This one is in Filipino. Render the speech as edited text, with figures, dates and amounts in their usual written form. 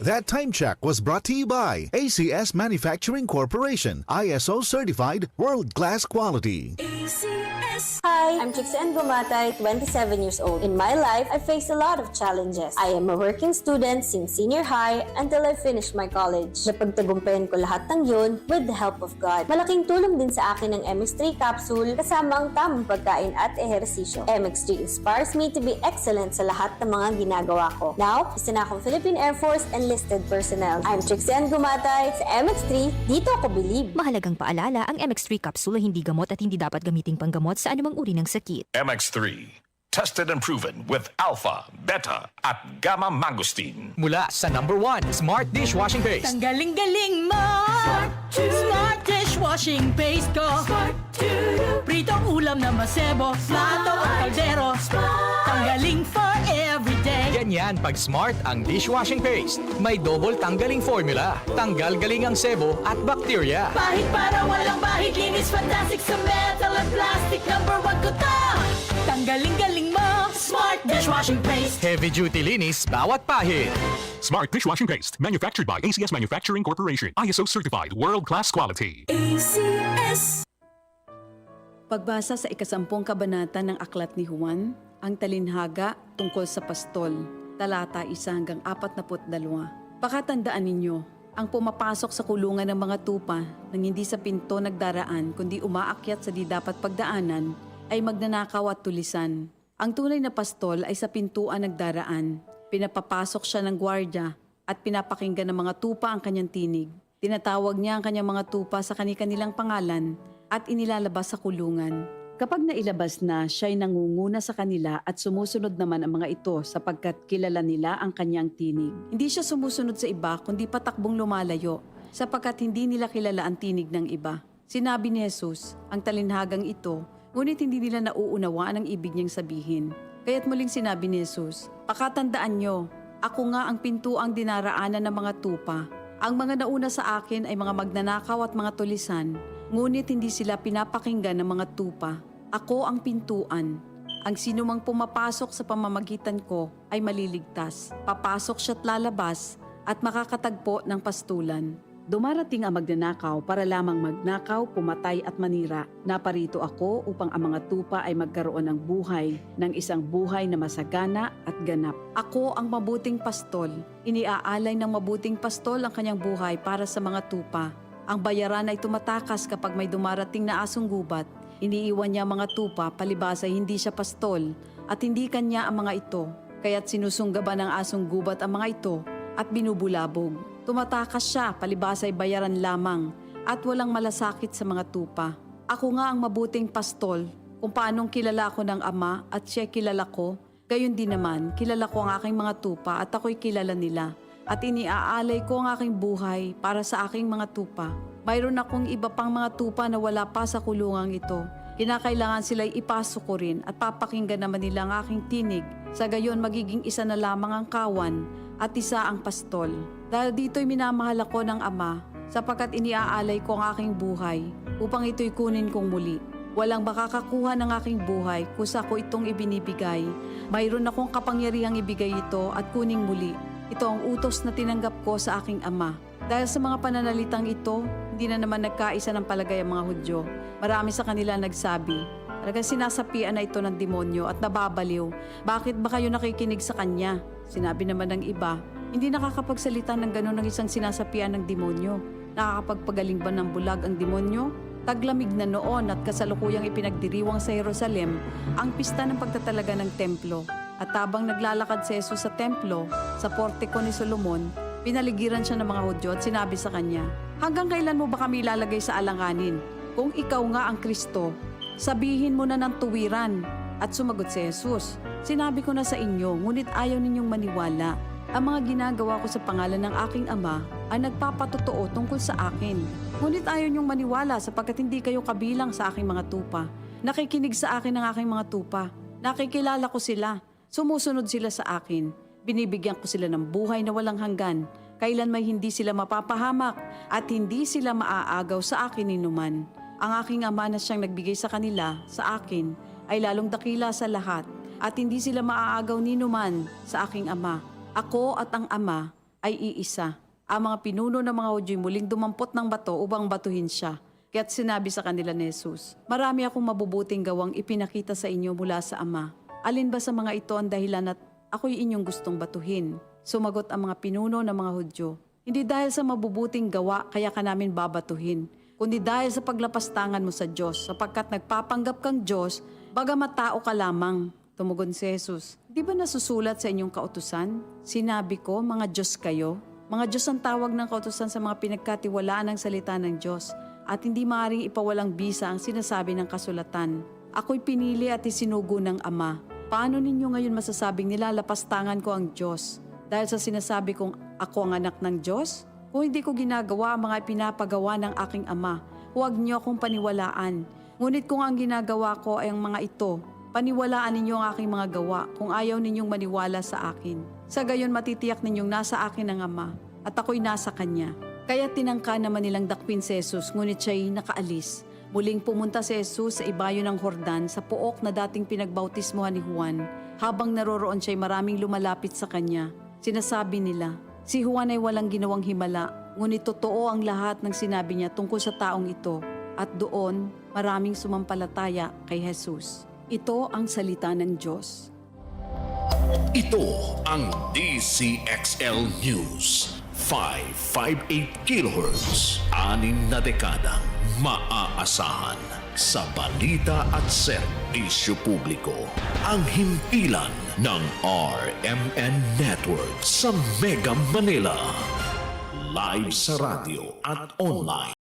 That time check was brought to you by ACS Manufacturing Corporation, ISO certified world-class quality. Hi, I'm Trixie Gumatay, 27 years old. In my life, I faced a lot of challenges. I am a working student since senior high until I finished my college. Napagtagumpayan ko lahat ng yun with the help of God. Malaking tulong din sa akin ng MX3 capsule kasama ang tamang pagkain at ehersisyo. MX3 inspires me to be excellent sa lahat ng mga ginagawa ko. Now, isa na akong Philippine Air Force enlisted personnel. I'm Trixie Gumatay sa MX3, dito ako believe. Mahalagang paalala, ang MX3 capsule ay hindi gamot at hindi dapat gamiting panggamot sa anumang uri ng sakit. MX3, tested and proven with alpha, beta, at gamma mangosteen. Mula sa #1 Smart Dishwashing Paste. Ang galing-galing mo! Smart dishwashing paste ko! Pritong ulam na masebo, plato o kaldero. Tanggaling for everyday. Ganyan pag Smart ang dishwashing paste. May double tanggaling formula. Tanggal galing ang sebo at bakterya. Bahid para walang bahid, linis fantastic sa metal at plastic. #1 ko to! Tanggaling-galing mo! Smart dishwashing paste. Heavy duty linis bawat pahid. Smart Dishwashing Paste, manufactured by ACS Manufacturing Corporation, ISO certified world-class quality. ACS. Pagbasa sa 10 kabanata ng Aklat ni Juan, ang talinhaga tungkol sa pastol, talata 1 hanggang 42. Pakatandaan ninyo, ang pumapasok sa kulungan ng mga tupa nang hindi sa pinto nagdaraan kundi umaakyat sa di dapat pagdaanan ay magnanakaw at tulisan. Ang tunay na pastol ay sa pintuan nagdaraan. Pinapapasok siya ng gwardya at pinapakinggan ng mga tupa ang kanyang tinig. Tinatawag niya ang kanyang mga tupa sa kanilang pangalan at inilalabas sa kulungan. Kapag nailabas na, siya'y nangunguna sa kanila at sumusunod naman ang mga ito sapagkat kilala nila ang kanyang tinig. Hindi siya sumusunod sa iba kundi patakbong lumalayo sapagkat hindi nila kilala ang tinig ng iba. Sinabi ni Jesus, ang talinhagang ito, ngunit hindi nila nauunawaan ang ibig niyang sabihin. Kaya't muling sinabi ni Jesus, pakatandaan nyo, ako nga ang pintuang dinaraanan ng mga tupa. Ang mga nauna sa akin ay mga magnanakaw at mga tulisan, ngunit hindi sila pinapakinggan ng mga tupa. Ako ang pintuan. Ang sinumang pumapasok sa pamamagitan ko ay maliligtas. Papasok siya't lalabas at makakatagpo ng pastulan. Dumarating ang magnanakaw para lamang magnakaw, pumatay at manira. Naparito ako upang ang mga tupa ay magkaroon ng buhay, ng isang buhay na masagana at ganap. Ako ang mabuting pastol. Iniaalay ng mabuting pastol ang kanyang buhay para sa mga tupa. Ang bayaran ay tumatakas kapag may dumarating na asong gubat. Iniiwan niya ang mga tupa, palibas ay hindi siya pastol at hindi kanya ang mga ito. Kaya't sinusunggaban ng asong gubat ang mga ito at binubulabog. Tumatakas siya, palibas ay bayaran lamang at walang malasakit sa mga tupa. Ako nga ang mabuting pastol, kung paanong kilala ko ng Ama at siya kilala ko, gayon din naman kilala ko ang aking mga tupa at ako'y kilala nila. At iniaalay ko ang aking buhay para sa aking mga tupa. Mayroon akong iba pang mga tupa na wala pa sa kulungang ito. Kinakailangan sila'y ipasok ko rin at papakinggan naman nila ang aking tinig. Sa gayon magiging isa na lamang ang kawan at isa ang pastol. Dahil dito'y minamahal ako ng Ama sapagkat iniaalay ko ang aking buhay upang ito'y kunin kong muli. Walang makakakuha ng aking buhay kusa ko itong ibinibigay. Mayroon akong kapangyarihang ibigay ito at kuning muli. Ito ang utos na tinanggap ko sa aking Ama. Dahil sa mga pananalitang ito, hindi na naman nagkaisa ng palagay ang mga Hudyo. Marami sa kanila nagsabi, talagang sinasapian na ito ng demonyo at nababaliw. Bakit ba kayo nakikinig sa kanya? Sinabi naman ng iba, hindi nakakapagsalita ng gano'n ng isang sinasapian ng demonyo. Nakakapagpagaling ba ng bulag ang demonyo? Taglamig na noon at kasalukuyang ipinagdiriwang sa Jerusalem ang pista ng pagtatalaga ng templo. At habang naglalakad si Jesus sa templo, sa portiko ni Solomon, pinaligiran siya ng mga Hudyo at sinabi sa kanya, hanggang kailan mo ba kami ilalagay sa alanganin? Kung ikaw nga ang Kristo, sabihin mo na ng tuwiran. At sumagot si Jesus, sinabi ko na sa inyo, ngunit ayaw ninyong maniwala. Ang mga ginagawa ko sa pangalan ng aking Ama ay nagpapatotoo tungkol sa akin. Ngunit ayaw ninyong maniwala sapagkat hindi kayo kabilang sa aking mga tupa. Nakikinig sa akin ang aking mga tupa. Nakikilala ko sila. Sumusunod sila sa akin. Binibigyan ko sila ng buhay na walang hanggan. Kailan may hindi sila mapapahamak at hindi sila maaagaw sa akin ninuman. Ang aking Ama na siyang nagbigay sa kanila, sa akin, ay lalong dakila sa lahat at hindi sila maaagaw ninuman sa aking Ama. Ako at ang Ama ay iisa. Ang mga pinuno ng mga Hudyo'y muling dumampot ng bato upang batuhin siya. Kaya't sinabi sa kanila ni Jesus, "Marami akong mabubuting gawang ipinakita sa inyo mula sa Ama. Alin ba sa mga ito ang dahilan at ako'y inyong gustong batuhin?" Sumagot ang mga pinuno ng mga Hudyo, "Hindi dahil sa mabubuting gawa kaya ka namin babatuhin, kundi dahil sa paglapastangan mo sa Diyos, sapagkat nagpapanggap kang Diyos, bagamat tao ka lamang." Tumugon si Jesus, "Di ba nasusulat sa inyong kautusan? Sinabi ko, mga Diyos kayo. Mga Diyos ang tawag ng kautusan sa mga pinagkatiwalaan ng salita ng Diyos, at hindi maaaring ipawalang bisa ang sinasabi ng kasulatan. Ako'y pinili at isinugo ng Ama. Paano ninyo ngayon masasabing nilalapastangan ko ang Diyos? Dahil sa sinasabi kong ako ang anak ng Diyos? Kung hindi ko ginagawa ang mga pinapagawa ng aking Ama, huwag niyo akong paniwalaan. Ngunit kung ang ginagawa ko ay ang mga ito, paniwalaan ninyo ang aking mga gawa kung ayaw ninyong maniwala sa akin. Sa gayon matitiyak ninyong nasa akin ang Ama at ako'y nasa Kanya." Kaya tinangka naman nilang dakpin si Jesus, ngunit siya'y nakaalis. Muling pumunta si Jesus sa ibayo ng Jordan sa pook na dating pinagbautismohan ni Juan. Habang naroroon siya'y maraming lumalapit sa kanya. Sinasabi nila, si Juan ay walang ginawang himala, ngunit totoo ang lahat ng sinabi niya tungkol sa taong ito. At doon, maraming sumampalataya kay Jesus. Ito ang salita ng Diyos. Ito ang DCXL News. 558 kHz. 6 na dekadang maaasahan sa balita at serbisyo publiko. Ang himpilan ng RMN Network sa Mega Manila. Live sa radyo at online.